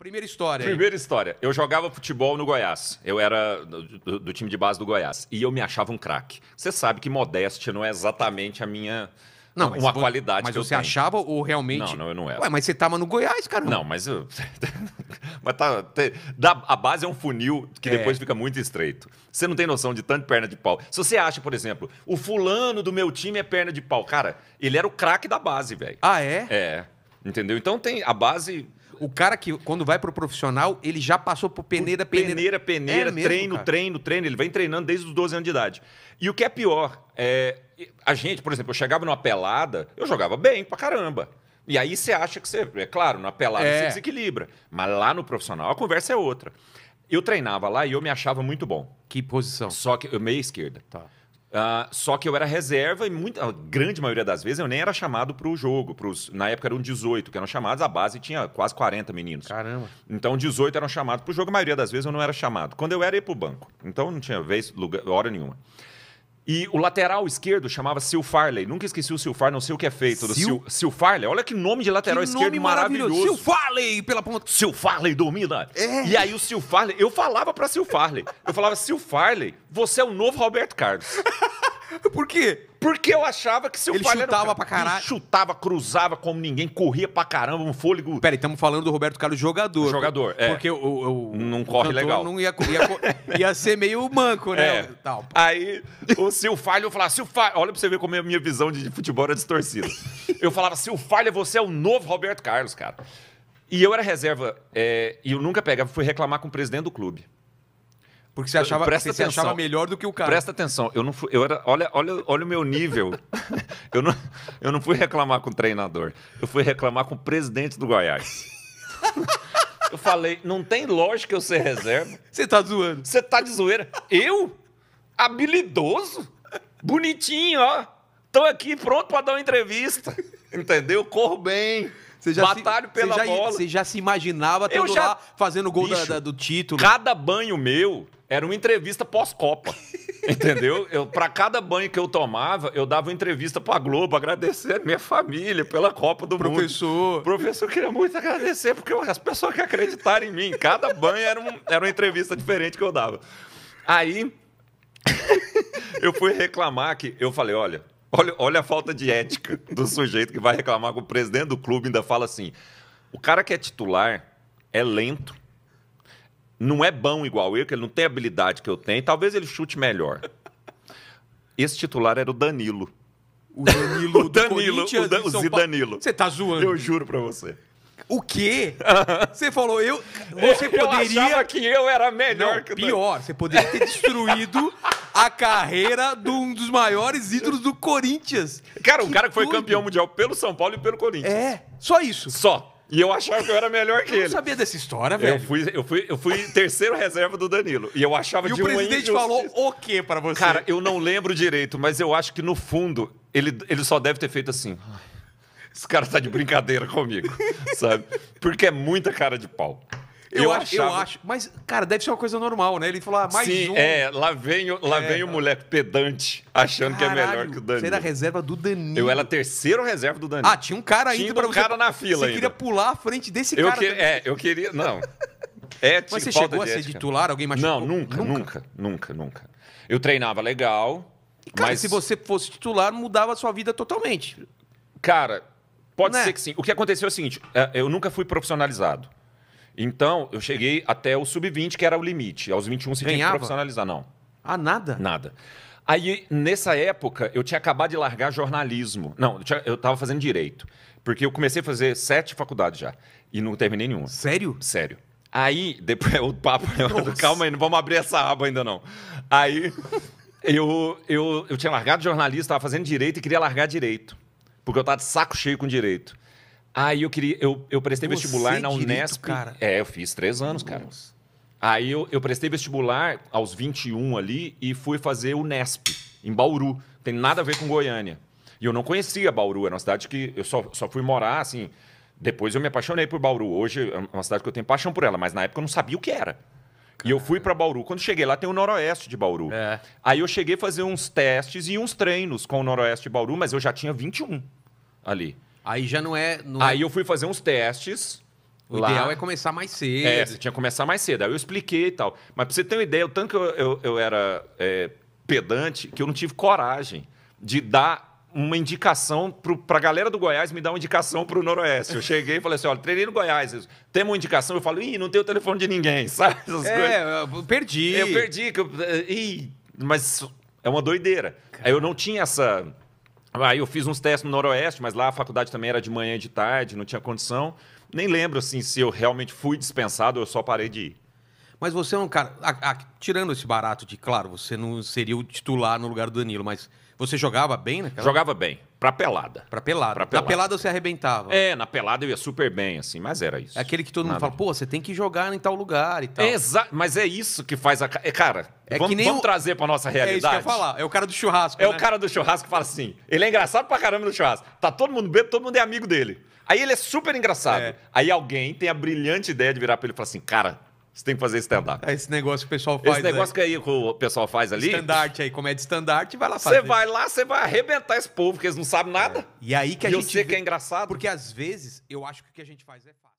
Primeira história. Primeira história. Eu jogava futebol no Goiás. Eu era do time de base do Goiás. E eu me achava um craque. Você sabe que modéstia não é exatamente a minha... Não, mas uma qualidade mas que eu você tenho. achava ou realmente... Não, eu não era. Ué, mas você tava no Goiás, caramba. Não, mas eu... mas a base é um funil que depois fica muito estreito. Você não tem noção de tanto perna de pau. Se você acha, por exemplo, o fulano do meu time é perna de pau. Cara, ele era o craque da base, velho. Ah, é? É. Entendeu? Então tem a base... O cara que, quando vai pro profissional, ele já passou por peneira. Peneira, mesmo, treino. Ele vem treinando desde os 12 anos de idade. E o que é pior, a gente, por exemplo, eu chegava numa pelada, eu jogava bem pra caramba. E aí você acha que você... É claro, na pelada você desequilibra. Mas lá no profissional a conversa é outra. Eu treinava lá e eu me achava muito bom. Que posição? Só que eu meia esquerda. Tá. Só que eu era reserva e a grande maioria das vezes eu nem era chamado para o jogo. Na época eram 18 que eram chamados, a base tinha quase 40 meninos. Caramba. Então 18 eram chamados para o jogo, a maioria das vezes eu não era chamado. Quando eu era, ia para o banco. Então não tinha vez, hora nenhuma. E o lateral esquerdo chamava Sil Farley. Nunca esqueci o Sil Farley, não sei o que é feito. Sil Farley, olha que nome de lateral esquerdo maravilhoso. Sil Farley pela ponta. Sil Farley domina. E aí o Sil Farley, eu falava para Sil Farley. Eu falava, Sil Farley, você é o novo Roberto Carlos. Por quê? Porque eu achava que Sil Farley chutava era pra caralho. Ele chutava, cruzava como ninguém, corria pra caramba, um fôlego... Peraí, estamos falando do Roberto Carlos jogador. Jogador, é. Porque o não corre legal. Não ia ser meio manco, né? Tal. Aí o Sil Farley, eu falava, Sil Farley... Olha pra você ver como a minha visão de futebol era distorcida. Eu falava, Sil Farley, você é o novo Roberto Carlos, cara. E eu era reserva, e eu nunca pegava, fui reclamar com o presidente do clube. Porque você achava melhor do que o cara. Presta atenção, eu não fui, olha o meu nível. eu não fui reclamar com o treinador, eu fui reclamar com o presidente do Goiás. Eu falei, não tem lógica eu ser reserva. Você tá zoando. Você tá de zoeira. Eu? Habilidoso? Bonitinho, ó. Tô aqui pronto pra dar uma entrevista. Entendeu? Corro bem. Batalho pela bola. Você já se imaginava estando lá fazendo o gol do título. Cada banho meu era uma entrevista pós-Copa. Entendeu? Para cada banho que eu tomava, eu dava uma entrevista pra Globo, agradecendo minha família pela Copa do Mundo. Professor, eu queria muito agradecer, porque as pessoas que acreditaram em mim, cada banho era uma entrevista diferente que eu dava. Aí, eu fui reclamar que... Eu falei, olha a falta de ética do sujeito que vai reclamar com o presidente do clube e ainda fala assim, o cara que é titular é lento, não é bom igual eu, que ele não tem a habilidade que eu tenho, talvez ele chute melhor. Esse titular era o Danilo. O Danilo do Corinthians, o Zidanilo. Você tá zoando. Eu juro pra você. O quê? Você falou, você poderia... Eu achava que eu era melhor que o Danilo. Pior, você poderia ter destruído a carreira de um dos maiores ídolos do Corinthians. Cara, um cara que foi campeão mundial pelo São Paulo e pelo Corinthians. É, só isso. Só. E eu achava que eu era melhor que ele. Eu não sabia dessa história, velho. Eu fui terceiro reserva do Danilo. E eu achava de uma injustiça. E o presidente falou o quê pra você? Cara, eu não lembro direito, mas eu acho que no fundo ele só deve ter feito assim. Esse cara tá de brincadeira comigo, sabe? Porque é muita cara de pau. Eu acho. Mas, cara, deve ser uma coisa normal, né? Ele falou, mais Sim, um. lá vem o moleque pedante, achando que é melhor que o Danilo. Você era reserva do Danilo. Eu era terceiro reserva do Danilo. Ah, tinha um cara ainda pra você. Tinha um cara na fila Você ainda. queria pular à frente desse cara. Eu queria... Não. Mas você chegou a ser titular? Alguém machucou? Não, nunca. Eu treinava legal, cara, mas... se você fosse titular, mudava a sua vida totalmente. Cara, pode ser que sim. O que aconteceu é o seguinte, eu nunca fui profissionalizado. Então, eu cheguei até o sub-20, que era o limite. Aos 21 você tinha que profissionalizar. Não. Ah, nada? Nada. Aí, nessa época, eu tinha acabado de largar jornalismo. Não, eu estava fazendo direito. Porque eu comecei a fazer 7 faculdades já. E não terminei nenhuma. Sério? Sério. Aí, depois o papo... Calma aí, não vamos abrir essa aba ainda não. Aí, eu tinha largado jornalismo, estava fazendo direito e queria largar direito. Porque eu estava de saco cheio com direito. Aí eu prestei vestibular na Unesp. Cara. Eu fiz 3 anos, cara. Aí eu prestei vestibular aos 21 ali e fui fazer Unesp, em Bauru. Tem nada a ver com Goiânia. E eu não conhecia Bauru, era uma cidade que eu só fui morar, assim... Depois eu me apaixonei por Bauru. Hoje é uma cidade que eu tenho paixão por ela, mas na época eu não sabia o que era. E eu fui para Bauru. Quando cheguei lá, tem o Noroeste de Bauru. Aí eu cheguei a fazer uns testes e uns treinos com o Noroeste de Bauru, mas eu já tinha 21 ali. Aí já não é... Aí eu fui fazer uns testes O ideal é começar mais cedo. Você tinha que começar mais cedo. Aí eu expliquei e tal. Mas pra você ter uma ideia, o tanto que eu era pedante, que eu não tive coragem de dar uma indicação pra galera do Goiás me dar uma indicação pro Noroeste. Eu cheguei e falei assim, olha, treinei no Goiás, tem uma indicação, eu falo, não tem o telefone de ninguém, sabe? Essas coisas. Eu perdi. Eu perdi, mas é uma doideira. Caramba. Aí eu não tinha essa... Aí eu fiz uns testes no Noroeste, mas lá a faculdade também era de manhã e de tarde, não tinha condição. Nem lembro, assim, se eu realmente fui dispensado ou eu só parei de ir. Mas você é um cara... tirando esse barato de, claro, você não seria o titular no lugar do Danilo, mas... Você jogava bem naquela? Jogava bem. Pra pelada. Pra pelada. Na pelada você arrebentava. Na pelada eu ia super bem, assim, mas era isso. É aquele que todo mundo fala, pô, você tem que jogar em tal lugar e tal. Exato, mas é isso que faz a... Cara, vamos trazer pra nossa realidade. É isso que eu ia falar, é o cara do churrasco, o cara do churrasco que fala assim, ele é engraçado pra caramba no churrasco. Tá todo mundo bêbado, todo mundo é amigo dele. Aí ele é super engraçado. Aí alguém tem a brilhante ideia de virar pra ele e falar assim, cara... Você tem que fazer stand-up. Esse negócio que o pessoal faz. Esse negócio que o pessoal faz ali. Stand-art aí, comédia stand-art, vai lá fazer. Você vai lá, você vai arrebentar esse povo, porque eles não sabem nada. E aí que a gente. Eu sei que é engraçado. Porque às vezes eu acho que o que a gente faz é fácil.